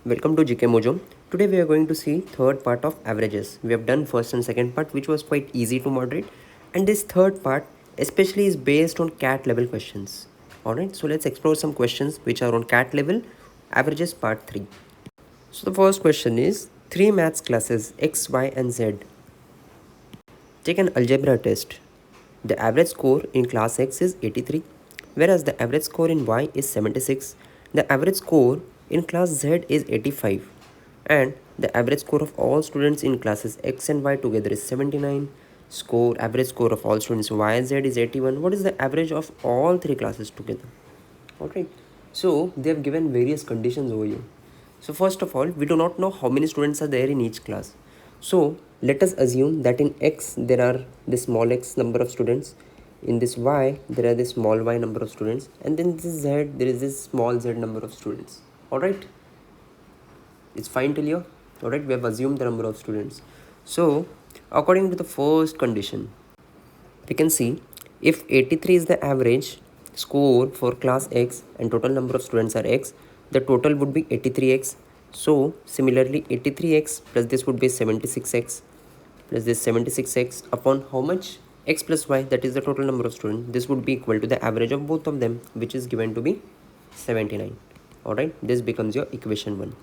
Welcome to GK Mojo. Today we are going to see third part of averages. We have done first and second part which was quite easy to moderate, and this third part especially is based on CAT level questions. Alright, so let's explore some questions which are on CAT level averages part 3. So the first question is three maths classes X, Y and Z. Take an algebra test. The average score in class X is 83, whereas the average score in Y is 76. The average score in class Z is 85, and the average score of all students in classes X and Y together is 79. Average score of all students Y and Z is 81. What is the average of all three classes together? Alright, so they have given various conditions over here. So first of all, we do not know how many students are there in each class. So let us assume that in X there are the small x number of students, in this Y there are the small y number of students, and then this Z there is this small z number of students. Alright, it's fine till here. Alright, we have assumed the number of students. So according to the first condition, we can see if 83 is the average score for class X and total number of students are X, the total would be 83x. So similarly 83x plus this would be 76x plus this 76x upon how much? X plus y, that is the total number of students. This would be equal to the average of both of them, which is given to be 79. Alright, this becomes your equation 1.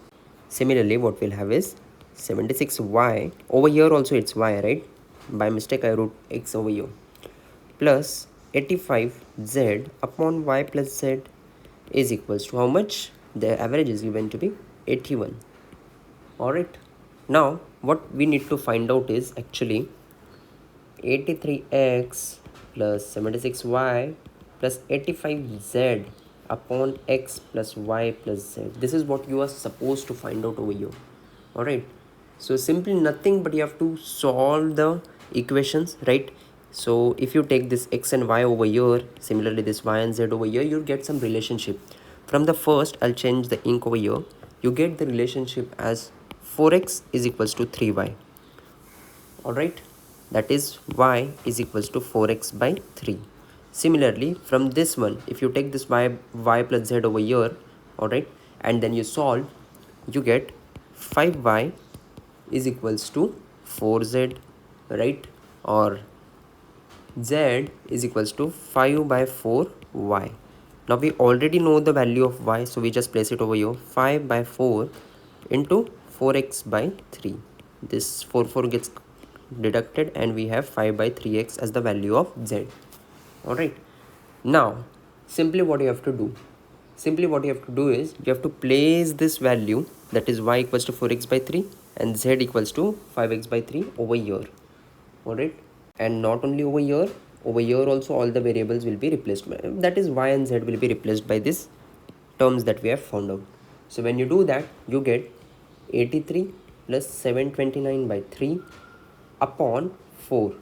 Similarly, what we'll have is 76y, over here also it's y, right? By mistake I wrote x over here, plus 85z upon y plus z is equals to how much? The average is given to be 81. Alright, now what we need to find out is actually 83x plus 76y plus 85z upon x plus y plus z. This is what you are supposed to find out over here. Alright, so simply nothing but you have to solve the equations, right? So if you take this x and y over here, similarly this y and z over here, you'll get some relationship. From the first, I'll change the ink over here. You get the relationship as 4x is equals to 3y. Alright, that is y is equals to 4x by 3. Similarly, from this one, if you take this y plus z over here, alright, and then you solve, you get 5y is equals to 4z, right? Or z is equals to 5 by 4y. Now we already know the value of y, so we just place it over here. 5 by 4 into 4x by 3. This 4 gets deducted and we have 5 by 3x as the value of z. Alright, now simply what you have to do is you have to place this value, that is y equals to 4x by 3 and z equals to 5x by 3 over here. Alright, and not only over here also all the variables will be replaced, that is y and z will be replaced by this terms that we have found out. So when you do that, you get 83 plus 729 by 3 upon 4,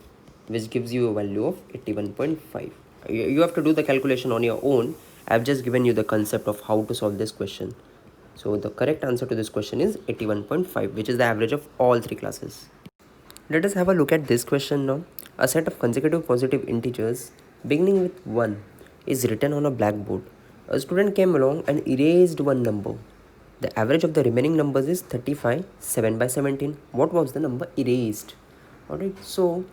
which gives you a value of 81.5. You have to do the calculation on your own. I have just given you the concept of how to solve this question. So the correct answer to this question is 81.5, which is the average of all three classes. Let us have a look at this question now. A set of consecutive positive integers beginning with 1 is written on a blackboard. A student came along and erased one number. The average of the remaining numbers is 35, 7 by 17. What was the number erased? Alright, so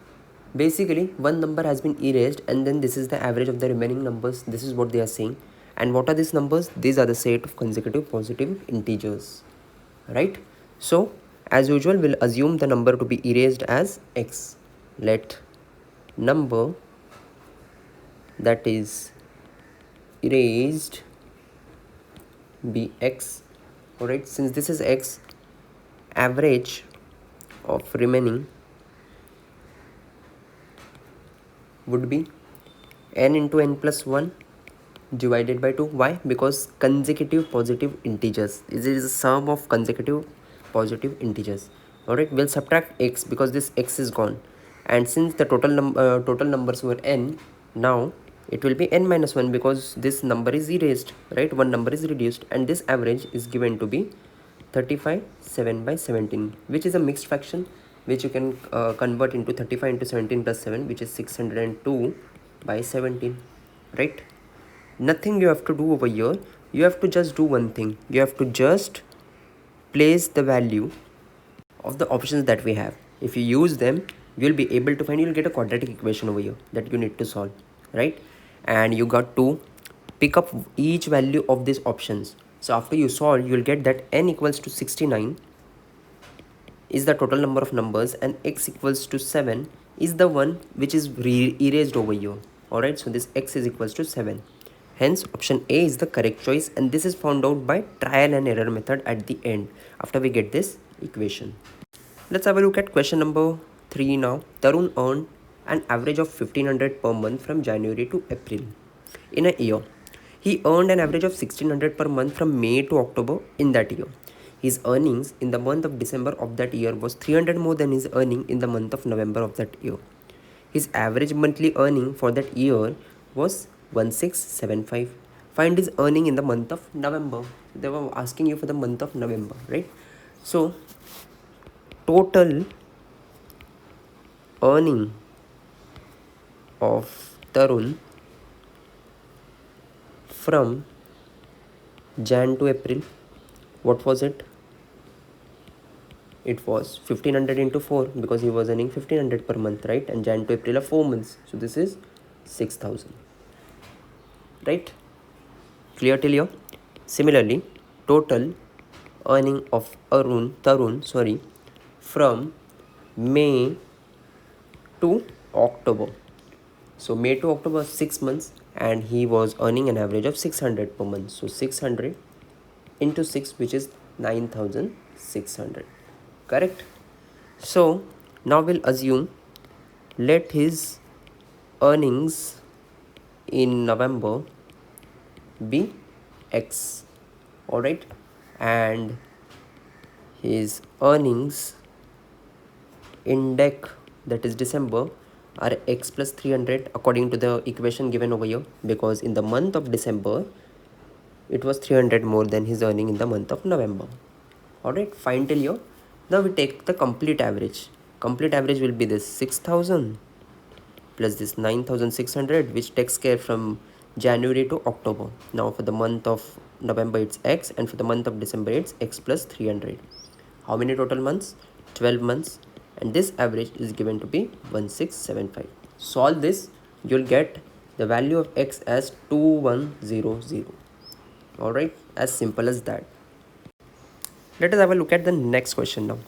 basically one number has been erased and then this is the average of the remaining numbers. This is what they are saying. And what are these numbers? These are the set of consecutive positive integers. Right? So as usual, we'll assume the number to be erased as x. Let number that is erased be x. Alright, since this is x, average of remaining would be n into n plus 1 divided by 2. Why? Because consecutive positive integers. This is a sum of consecutive positive integers. Alright, we'll subtract x because this x is gone, and since the total numbers were n, now it will be n minus 1 because this number is erased, right? One number is reduced, and this average is given to be 35, 7 by 17, which is a mixed fraction, which you can convert into 35 into 17 plus 7, which is 602 by 17, right? Nothing you have to do over here. You have to just do one thing. You have to just replace the value of the options that we have. If you use them, you'll be able to find, you'll get a quadratic equation over here that you need to solve, right? And you got to pick up each value of these options. So after you solve, you'll get that n equals to 69 is the total number of numbers and x equals to 7 is the one which is erased over here. Alright, so this x is equals to 7. Hence option A is the correct choice, and this is found out by trial and error method at the end after we get this equation. Let's have a look at question number 3 now. Tarun earned an average of 1500 per month from January to April. In a year, he earned an average of 1600 per month from May to October in that year. His earnings in the month of December of that year was 300 more than his earning in the month of November of that year. His average monthly earning for that year was 1675. Find his earning in the month of November. They were asking you for the month of November, right? So total earning of Tarun from Jan to April, what was it? It was 1500 into 4 because he was earning 1500 per month, right? And Jan to April are 4 months. So this is 6000, right? Clear till here? Similarly, total earning of Tarun, from May to October. So May to October 6 months, and he was earning an average of 600 per month. So 600 into 6, which is 9600. Correct? So now we'll assume, let his earnings in November be X. Alright, and his earnings in DEC, that is December, are X plus 300 according to the equation given over here, because in the month of December it was 300 more than his earning in the month of November. Alright, fine till here. Now we take the complete average. Complete average will be this 6000 plus this 9600, which takes care from January to October. Now for the month of November it's X, and for the month of December it's X plus 300. How many total months? 12 months, and this average is given to be 1675. Solve this, you'll get the value of X as 2100. Alright, as simple as that. Let us have a look at the next question now.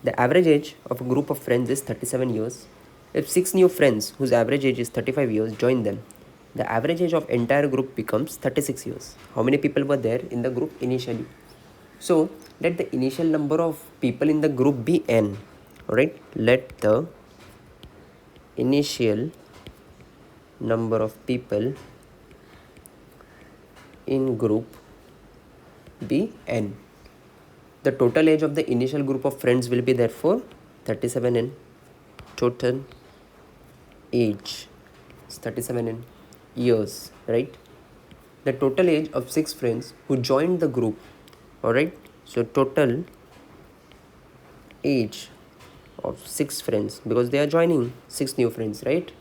The average age of a group of friends is 37 years. If 6 new friends whose average age is 35 years join them, the average age of entire group becomes 36 years. How many people were there in the group initially? So let the initial number of people in the group be n. Alright, let the initial number of people in group be n. The total age of the initial group of friends will be therefore 37n. Total age is 37n years, right? The total age of 6 friends who joined the group. Alright, so total age of 6 friends, because they are joining 6 new friends, right,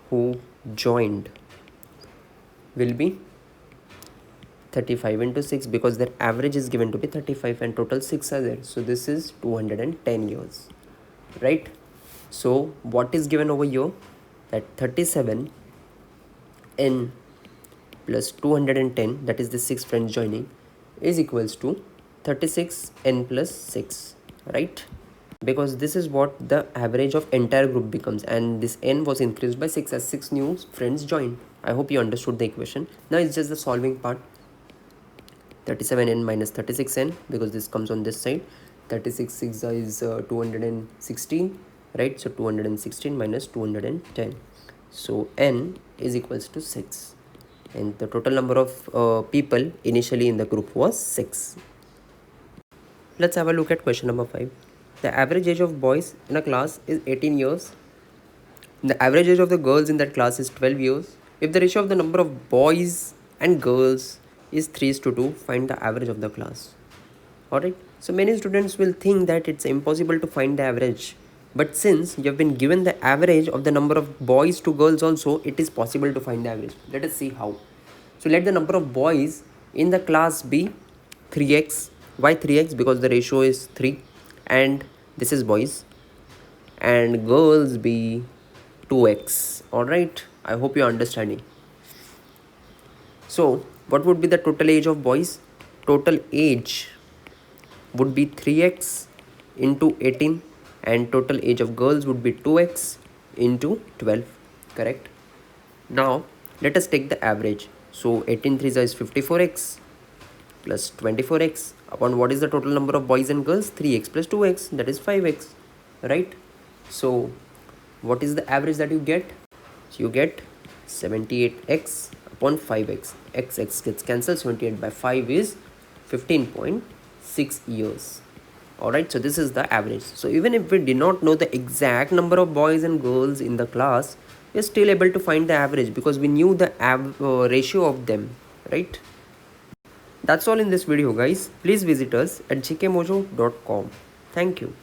who joined, will be 35 into 6, because their average is given to be 35 and total 6 are there. So this is 210 years, right? So what is given over here? That 37 n plus 210, that is the 6 friends joining, is equals to 36 n plus 6, right? Because this is what the average of entire group becomes, and this n was increased by 6 as 6 new friends joined. I hope you understood the equation. Now it's just the solving part. 37n minus 36n, because this comes on this side. 36 6 is 216, right? So 216 minus 210. So n is equals to 6, and the total number of people initially in the group was 6. Let's have a look at question number 5. The average age of boys in a class is 18 years. The average age of the girls in that class is 12 years. If the ratio of the number of boys and girls is 3:2, find the average of the class. Alright, so many students will think that it's impossible to find the average, but since you have been given the average of the number of boys to girls also, it is possible to find the average. Let us see how. So let the number of boys in the class be 3x, Why 3x? Because the ratio is 3 and this is boys, and girls be 2x. All right, I hope you're understanding. So what would be the total age of boys? Total age would be 3x into 18, and total age of girls would be 2x into 12. Correct. Now let us take the average. So 18 3s is 54x plus 24x upon what is the total number of boys and girls? 3x plus 2x, that is 5x, right? So what is the average that you get? So you get 78x upon 5x. X gets cancelled. 78 by 5 is 15.6 years. Alright, so this is the average. So even if we did not know the exact number of boys and girls in the class, we are still able to find the average because we knew the ratio of them, right? That's all in this video, guys. Please visit us at gkmojo.com. Thank you.